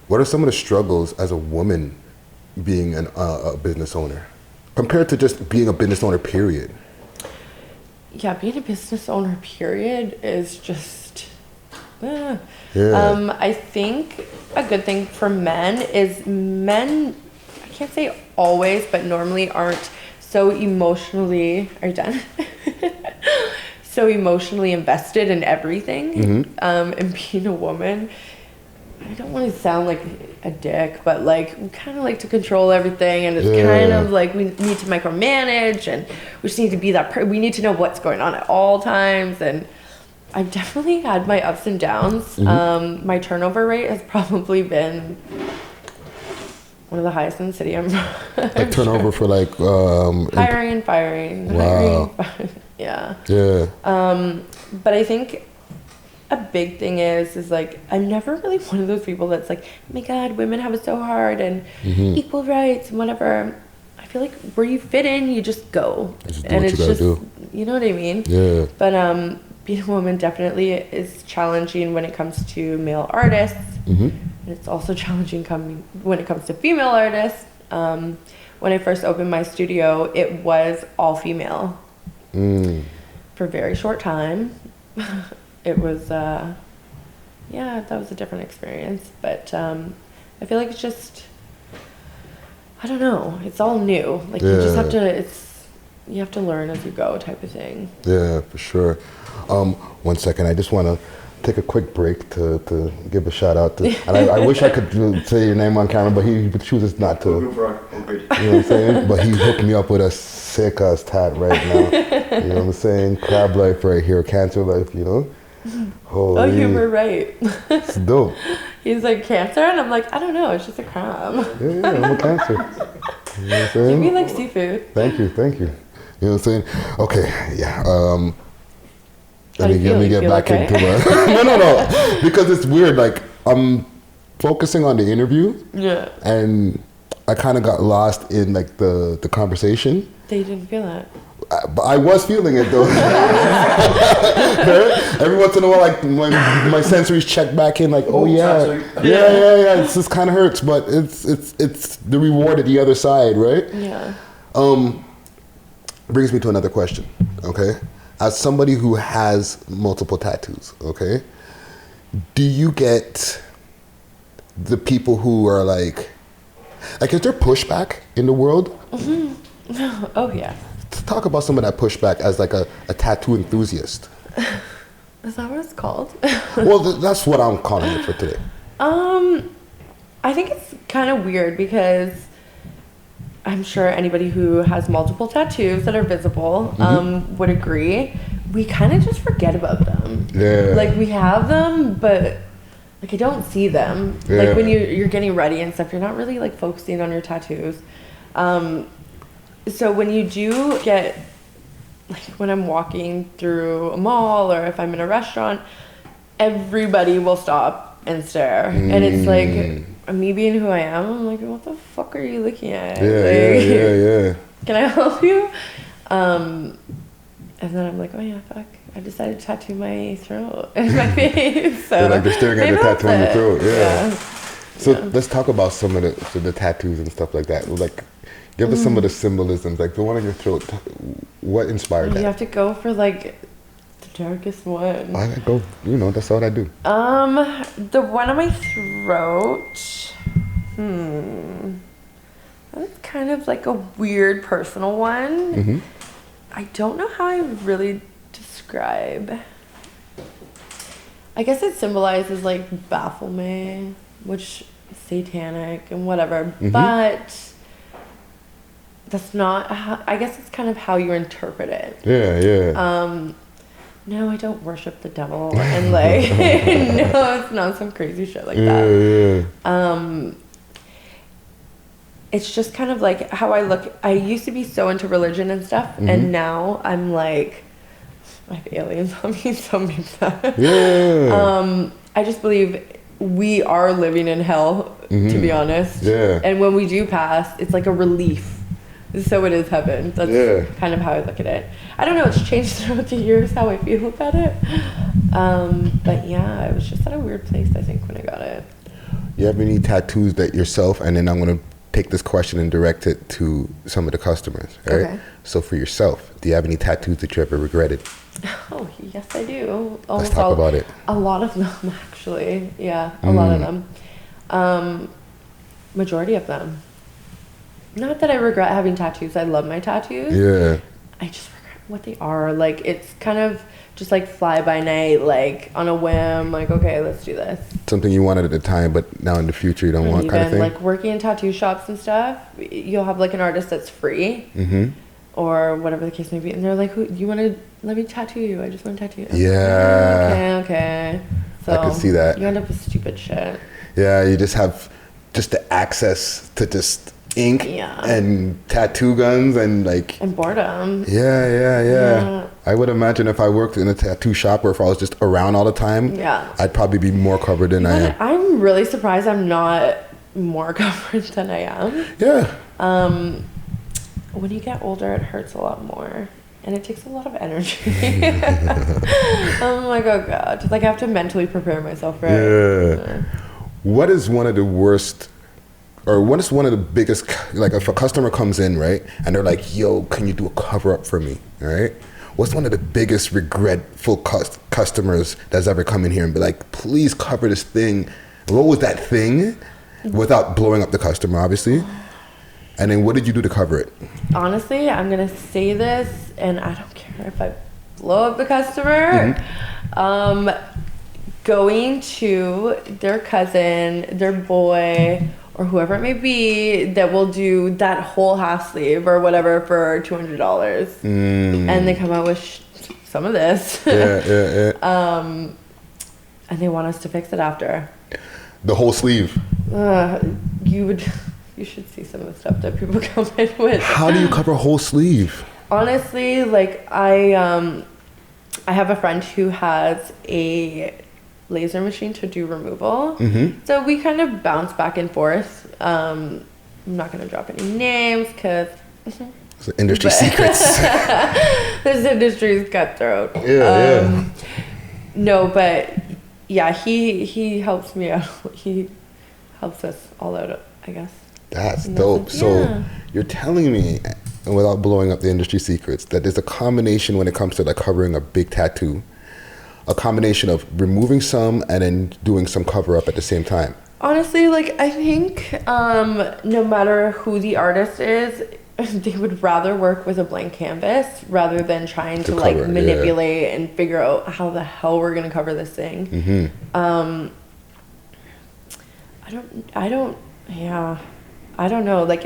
what are some of the struggles as a woman being a business owner compared to just being a business owner, period? Yeah, being a business owner, period, is just... I think a good thing for men is men, I can't say always, but normally aren't so emotionally... Are you done? So emotionally invested in everything. And being a woman, I don't want to sound like a dick, but like we kind of like to control everything, and it's kind of like we need to micromanage, and we just need to be that we need to know what's going on at all times. And I've definitely had my ups and downs. My turnover rate has probably been one of the highest in the city. I'm like turnover for like hiring and firing. Wow. Yeah. But I think a big thing is like I'm never really one of those people that's like, oh my God, women have it so hard and equal rights and whatever. I feel like where you fit in, you just go, and it's just you know what I mean. Yeah. But being a woman definitely is challenging when it comes to male artists. And it's also challenging when it comes to female artists. When I first opened my studio, it was all female for a very short time. It was, that was a different experience. But I feel like it's just, I don't know, it's all new. Like you just have to, you have to learn as you go type of thing. Yeah, for sure. 1 second, I just want to take a quick break to give a shout out to, and I wish I could say your name on camera, but he chooses not to. You know what I'm saying? But he hooked me up with a sick ass tat right now. You know what I'm saying? Crab life right here, cancer life, you know? Holy. Oh, you were right. It's dope. He's like, cancer? And I'm like, I don't know, it's just a crab. Yeah, I'm a cancer. You know what I'm saying? You mean like seafood. Thank you. You know what I'm saying? Okay, yeah. Let me get back into it. No. Because it's weird. Like, I'm focusing on the interview. Yeah. And I kind of got lost in, like, the conversation. They didn't feel it. But I was feeling it, though. Every once in a while, like, my sensories check back in, like, oh, yeah. It just kind of hurts. But it's the reward at the other side, right? Yeah. Brings me to another question, okay? As somebody who has multiple tattoos, okay, do you get the people who are like, is there pushback in the world? Oh, yeah. Talk about some of that pushback as like a tattoo enthusiast. Is that what it's called? Well, that's what I'm calling it for today. I think it's kind of weird because I'm sure anybody who has multiple tattoos that are visible would agree. We kind of just forget about them. Yeah. Like, we have them, but, like, I don't see them. Yeah. Like, when you're getting ready and stuff, you're not really, like, focusing on your tattoos. So when you do get, like, when I'm walking through a mall or if I'm in a restaurant, everybody will stop and stare. And it's like, me being who I am, I'm like, what the fuck are you looking at? Yeah. Can I help you? And then I'm like, oh yeah, fuck. I decided to tattoo my throat and my face. So they're staring at the tattoo on your throat. Yeah. So let's talk about some of the tattoos and stuff like that. Like, give us some of the symbolisms. Like the one on your throat, what inspired that? You have to go for like the darkest one. I go, that's what I do. The one on my throat, that's kind of like a weird personal one. I don't know how I really describe. I guess it symbolizes like bafflement, which is satanic and whatever, but that's not how, I guess it's kind of how you interpret it. Yeah. No, I don't worship the devil and like no, it's not some crazy shit like that. It's just kind of like how I look. I used to be so into religion and stuff, and now I'm like, I have aliens on me, so maybe that. Yeah. I just believe we are living in hell, to be honest. Yeah. And when we do pass, it's like a relief. So it is heaven. That's kind of how I look at it. I don't know, it's changed throughout the years how I feel about it. But yeah, it was just at a weird place, I think, when I got it. You have any tattoos that yourself, and then I'm going to take this question and direct it to some of the customers, right? Okay. So for yourself, do you have any tattoos that you ever regretted? Oh, yes, I do. Let's talk about it. A lot of them, actually. Yeah, a lot of them. Majority of them. Not that I regret having tattoos. I love my tattoos. Yeah. I just regret what they are. Like, it's kind of just like fly by night, like on a whim, like, okay, let's do this. Something you wanted at the time, but now in the future you don't want, kind of thing? Like working in tattoo shops and stuff, you'll have like an artist that's free. Or whatever the case may be. And they're like, "Who, you want to, let me tattoo you. I just want to tattoo you." Yeah. Okay. So I can see that. You end up with stupid shit. Yeah, you just have just the access to just ink and tattoo guns and like... And boredom. Yeah. I would imagine if I worked in a tattoo shop or if I was just around all the time, I'd probably be more covered than I am. I'm really surprised I'm not more covered than I am. Yeah. When you get older, it hurts a lot more. And it takes a lot of energy. I'm like, oh God. Like, I have to mentally prepare myself for it. Yeah. What is one of the worst, or what is one of the biggest, like if a customer comes in, right, and they're like, yo, can you do a cover up for me, all right? What's one of the biggest regretful customers that's ever come in here and be like, please cover this thing? What was that thing? Without blowing up the customer, obviously. And then what did you do to cover it? Honestly, I'm going to say this, and I don't care if I blow up the customer. Going to their cousin, their boy, or whoever it may be that will do that whole half sleeve or whatever for $200. And they come out with some of this. And they want us to fix it after. The whole sleeve? You should see some of the stuff that people come in with. How do you cover a whole sleeve? Honestly, like I have a friend who has a laser machine to do removal. So we kind of bounce back and forth. I'm not going to drop any names because... It's industry secrets. This industry is cutthroat. Yeah. No, but yeah, he helps me out. He helps us all out, I guess. That's dope. So you're telling me, and without blowing up the industry secrets, that there's a combination when it comes to like covering a big tattoo, a combination of removing some and then doing some cover up at the same time. Honestly, like I think no matter who the artist is, they would rather work with a blank canvas rather than trying to like manipulate and figure out how the hell we're gonna cover this thing. I don't know. Like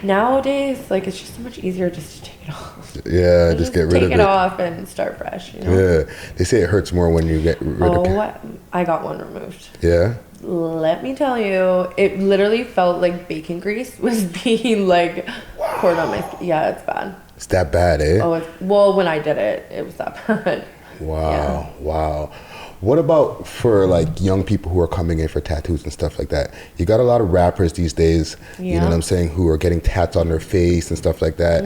nowadays, like it's just so much easier just to take it off. Yeah, just get rid of it. Take it off and start fresh. You know? Yeah, they say it hurts more when you get rid of it. I got one removed. Yeah. Let me tell you, it literally felt like bacon grease was being like poured on my skin. Yeah, it's bad. It's that bad, eh? Oh, well, when I did it, it was that bad. Wow. What about for like young people who are coming in for tattoos and stuff like that? You got a lot of rappers these days, you know what I'm saying, who are getting tats on their face and stuff like that.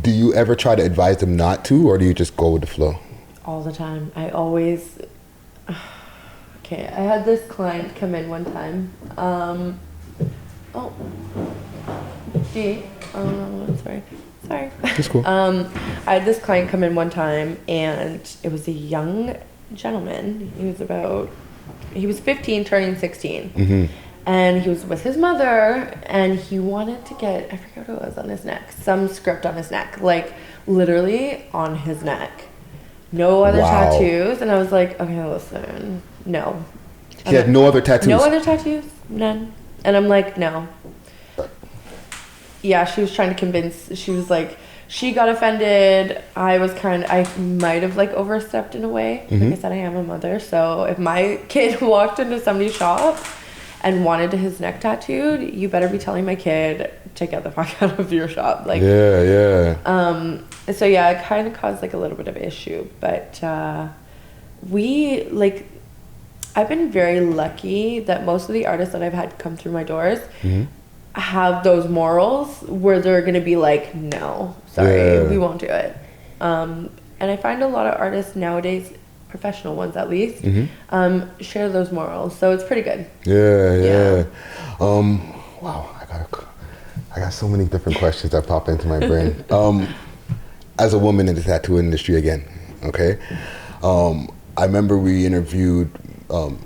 Do you ever try to advise them not to, or do you just go with the flow? All the time. I always... Okay, I had this client come in one time. Sorry. That's cool. I had this client come in one time, and it was a young gentleman. He was 15, turning 16. And he was with his mother, and he wanted to get, I forget what it was on his neck, some script on his neck, like literally on his neck. No other tattoos. And I was like, okay, listen, no. He had no other tattoos? No other tattoos, none. And I'm like, no. Yeah, she was trying to convince, she was like, she got offended. I might have like overstepped in a way. Like I said, I am a mother. So if my kid walked into somebody's shop and wanted his neck tattooed, you better be telling my kid to get the fuck out of your shop. Like, so yeah, it kind of caused like a little bit of issue, but I've been very lucky that most of the artists that I've had come through my doors have those morals where they're gonna be like, no, sorry, we won't do it. And I find a lot of artists nowadays professional ones at least, share those morals. So it's pretty good. Yeah. Wow, I got so many different questions that pop into my brain. As a woman in the tattoo industry again, okay? I remember we interviewed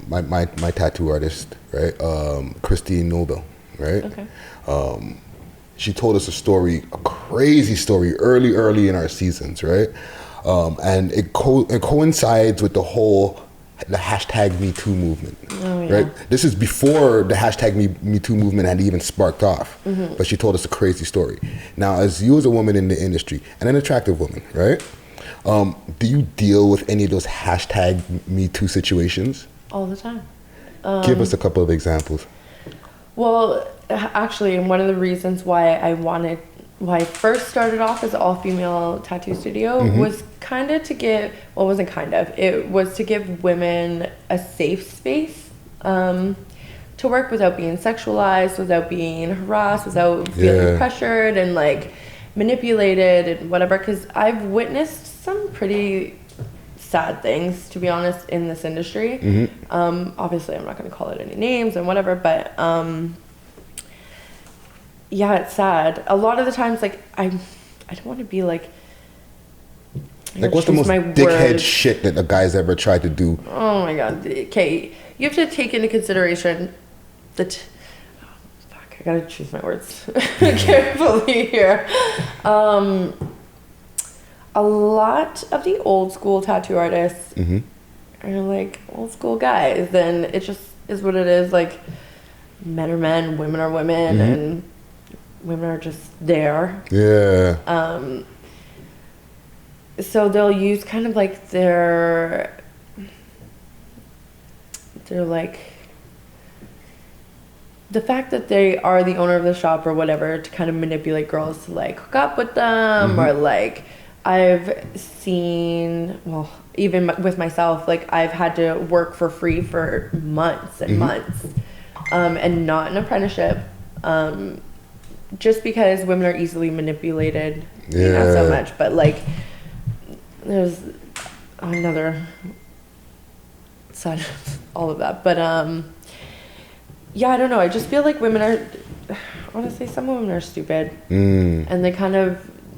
my tattoo artist, right? Christine Noble, right? Okay. She told us a crazy story early in our seasons, right? And it coincides with the hashtag Me Too movement, right? This is before the hashtag Me Too movement had even sparked off, but she told us a crazy story. Now, as you as a woman in the industry, and an attractive woman, right? Do you deal with any of those hashtag Me Too situations? All the time. Give us a couple of examples. Well, actually, one of the reasons why I first started off as an all-female tattoo studio was kind of to give, well, it wasn't kind of, it was to give women a safe space to work without being sexualized, without being harassed, without feeling pressured and like manipulated and whatever, because I've witnessed some pretty sad things, to be honest, in this industry. Obviously, I'm not going to call it any names and whatever, but yeah, it's sad. A lot of the times, like, I don't want to be like what's the most dickhead shit that a guy's ever tried to do? Oh my god. Okay, you have to take into consideration that I gotta choose my words carefully here. A lot of the old school tattoo artists are like old school guys, and it just is what it is. Like, men are men, women are women, and women are just there. So they'll use kind of like they're like the fact that they are the owner of the shop or whatever to kind of manipulate girls to like hook up with them, or like I've seen, well, even with myself, like I've had to work for free for months and months, and not an apprenticeship, just because women are easily manipulated. Not so much, but like there's another side of all of that. But yeah, I don't know. I just feel like women are, honestly, some women are stupid, and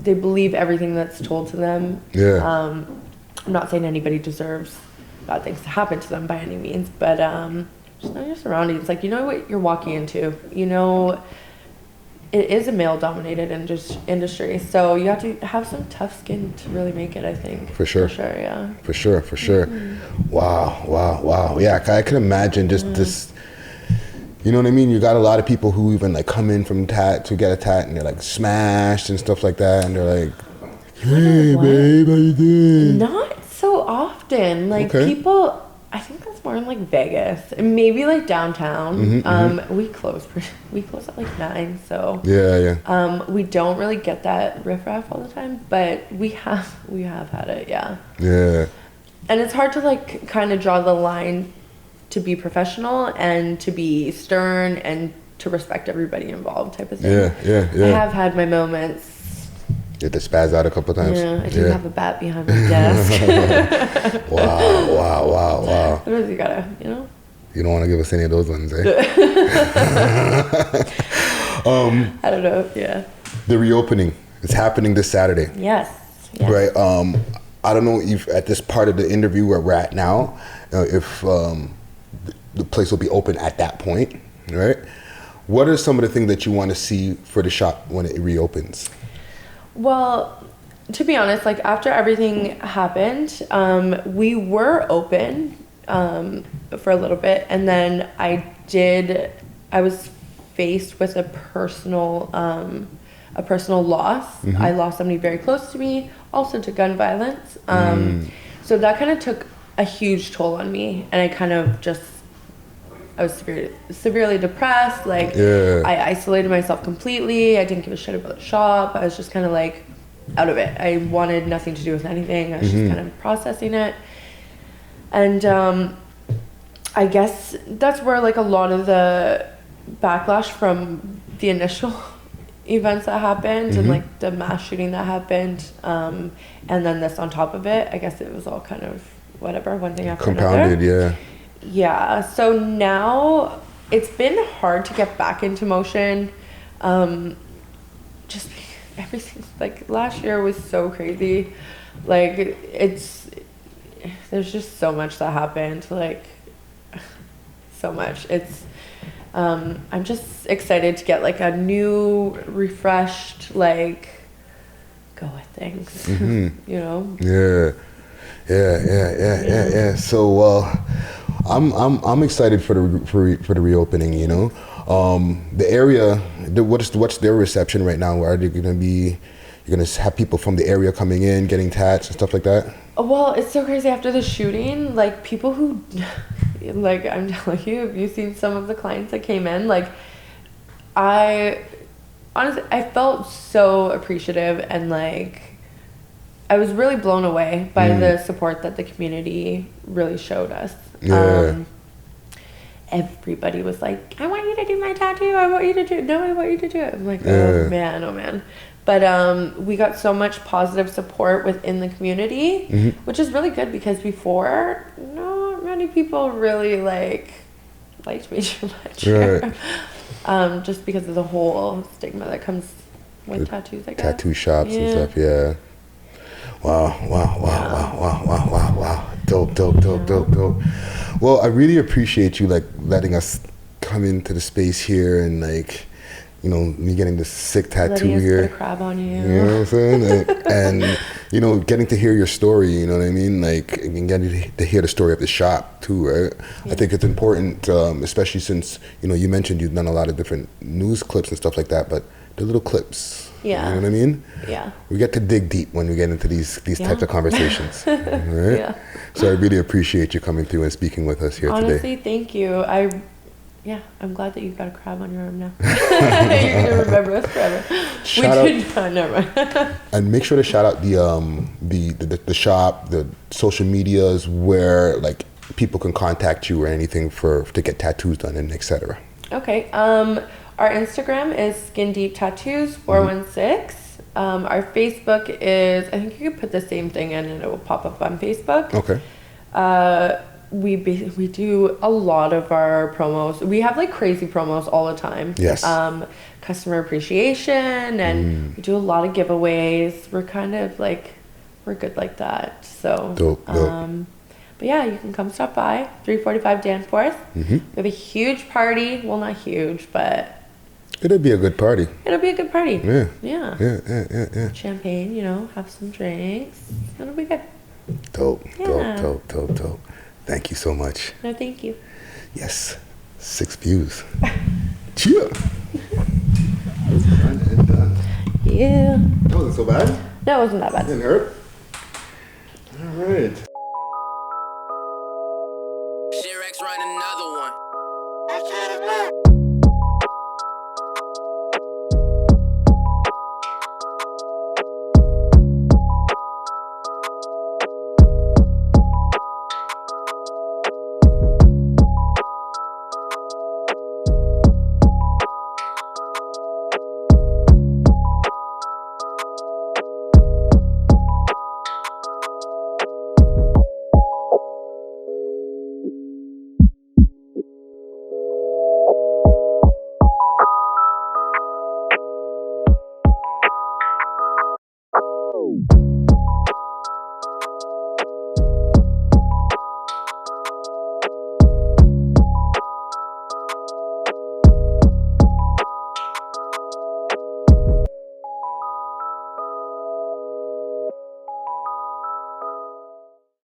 they believe everything that's told to them. I'm not saying anybody deserves bad things to happen to them by any means, but just know your surroundings. Like, you know what you're walking into. You know, it is a male-dominated industry, so you have to have some tough skin to really make it, I think. For sure, yeah. For sure. Wow. Yeah, I can imagine just this. You know what I mean? You got a lot of people who even like come in from Tatt to get a tat, and they're like smashed and stuff like that, and they're like, "Hey, babe, how you doing?" Not so often. Like people, I think that's more in like Vegas, and maybe like downtown. We close at like 9, so we don't really get that riffraff all the time, but we have had it, yeah. And it's hard to like kind of draw the line to be professional and to be stern and to respect everybody involved, type of thing. I have had my moments. You had to spaz out a couple times. I do have a bat behind my desk. Wow. Sometimes you gotta, you know. You don't want to give us any of those ones, eh? I don't know. Yeah. The reopening is happening this Saturday. Yes. Right. I don't know if at this part of the interview where we're at now, if the place will be open at that point, right? What are some of the things that you want to see for the shop when it reopens? Well, to be honest, like after everything happened, we were open for a little bit, and then I was faced with a personal loss. I lost somebody very close to me, also to gun violence. So that kind of took a huge toll on me, and I was severely depressed. Like, I isolated myself completely. I didn't give a shit about the shop. I was just kind of like out of it. I wanted nothing to do with anything. I was just kind of processing it. And I guess that's where like a lot of the backlash from the initial events that happened and like the mass shooting that happened, and then this on top of it, I guess it was all kind of whatever, one thing after Compounded, another. yeah. Yeah. So now it's been hard to get back into motion. Just everything, like last year was so crazy. Like there's just so much that happened. Like so much. I'm just excited to get like a new, refreshed, like go with things. You know? Yeah. So I'm excited for the reopening, you know. The area, what's their reception right now? Are they gonna be, you're gonna have people from the area coming in, getting tats and stuff like that? Well, it's so crazy after the shooting, like people who, like I'm telling you, have you seen some of the clients that came in? Like honestly, I felt so appreciative and like, I was really blown away by the support that the community really showed us. Yeah. Everybody was like, I want you to do my tattoo. I want you to do it. I'm like, Yeah. oh man. But we got so much positive support within the community, which is really good because before, not many people really liked me too much. Right. Just because of the whole stigma that comes with tattoos, I guess. Tattoo shops and stuff, yeah. Wow. Dope. Well, I really appreciate you like letting us come into the space here and like, you know, me getting this sick tattoo Letting us here. put a crab on you. You know what I'm saying? and you know, getting to hear your story, you know what I mean? Like, and getting to hear the story of the shop too, right? Yeah. I think it's important, especially since, you know, you mentioned you've done a lot of different news clips and stuff like that, but the little clips. Yeah. You know what I mean? Yeah. We get to dig deep when we get into these types of conversations. Right? Yeah. So I really appreciate you coming through and speaking with us here today. Honestly, thank you. I'm glad that you've got a crab on your arm now. You're gonna remember us forever. Never mind. And make sure to shout out the shop, the social medias where like people can contact you or anything to get tattoos done and etc. Okay. Our Instagram is Skin Deep Tattoos 416. Our Facebook is, I think you could put the same thing in and it will pop up on Facebook. Okay. We do a lot of our promos. We have like crazy promos all the time. Yes. Customer appreciation and we do a lot of giveaways. We're kind of like, we're good like that. So, dope. But yeah, you can come stop by 345 Danforth. We have a huge party. Well, not huge, but it'll be a good party. Yeah. Champagne, you know, have some drinks. It'll be good. Dope. Thank you so much. No, thank you. Yes. 6 views. Cheer. Yeah. That wasn't so bad. No, it wasn't that bad. Didn't hurt. All right. Hercs run another one.